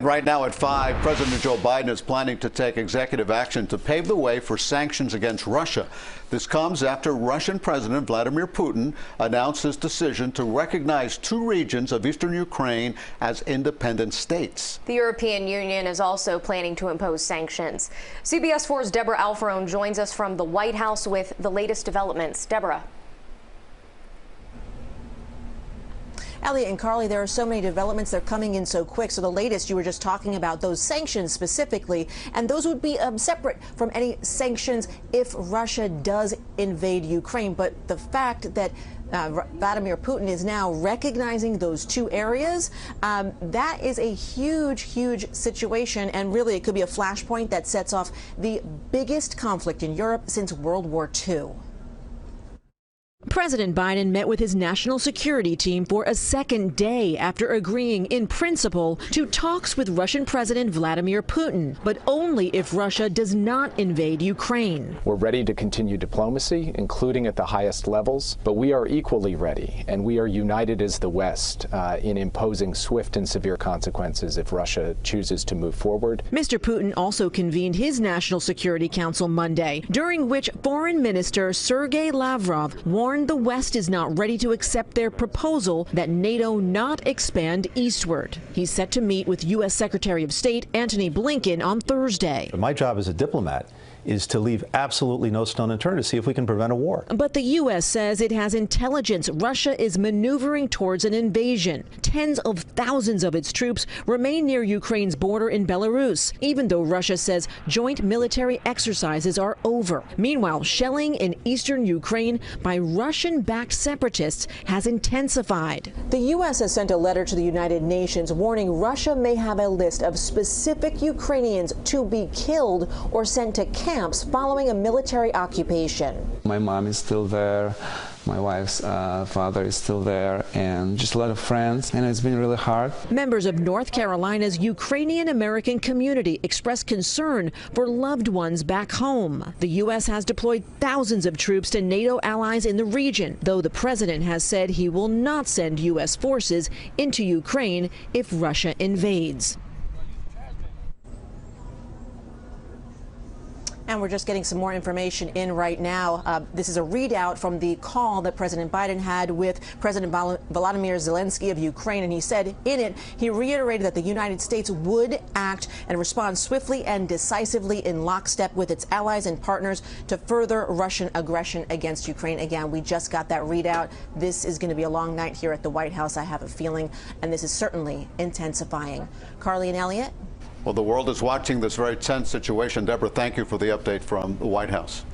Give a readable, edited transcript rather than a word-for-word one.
Right now at 5, President Joe Biden is planning to take executive action to pave the way for sanctions against Russia. This comes after Russian President Vladimir Putin announced his decision to recognize 2 regions of eastern Ukraine as independent states. The European Union is also planning to impose sanctions. CBS 4's Debra Alfarone joins us from the White House with the latest developments. Debra. Elliot and Carly, there are so many developments. They're coming in so quick. So the latest, you were just talking about those sanctions specifically, and those would be separate from any sanctions if Russia does invade Ukraine. But the fact that Vladimir Putin is now recognizing those 2 areas, that is a huge, huge situation. And really, it could be a flashpoint that sets off the biggest conflict in Europe since World War II. President Biden met with his national security team for a second day after agreeing in principle to talks with Russian President Vladimir Putin, but only if Russia does not invade Ukraine. We're ready to continue diplomacy, including at the highest levels, but we are equally ready, and we are united as the West in imposing swift and severe consequences if Russia chooses to move forward. Mr. Putin also convened his National Security Council Monday, during which Foreign Minister Sergei Lavrov warned the West is not ready to accept their proposal that NATO not expand eastward. He's set to meet with U.S. Secretary of State Antony Blinken on Thursday. My job as a diplomat is to leave absolutely no stone unturned to see if we can prevent a war. But the U.S. says it has intelligence Russia is maneuvering towards an invasion. Tens of thousands of its troops remain near Ukraine's border in Belarus, even though Russia says joint military exercises are over. Meanwhile, shelling in eastern Ukraine by Russian-backed separatists has intensified. The U.S. has sent a letter to the United Nations warning Russia may have a list of specific Ukrainians to be killed or sent to camps following a military occupation. My mom is still there, my wife's father is still there, and just a lot of friends, and it's been really hard. Members of North Carolina's Ukrainian-American community expressed concern for loved ones back home. The U.S. has deployed thousands of troops to NATO allies in the region, though the president has said he will not send U.S. forces into Ukraine if Russia invades. And we're just getting some more information in right now. This is a readout from the call that President Biden had with President Volodymyr Zelensky of Ukraine. And he said in it, he reiterated that the United States would act and respond swiftly and decisively in lockstep with its allies and partners to further Russian aggression against Ukraine. Again, we just got that readout. This is going to be a long night here at the White House, I have a feeling, and this is certainly intensifying. Carly and Elliot? Well, the world is watching this very tense situation. Debra, thank you for the update from the White House.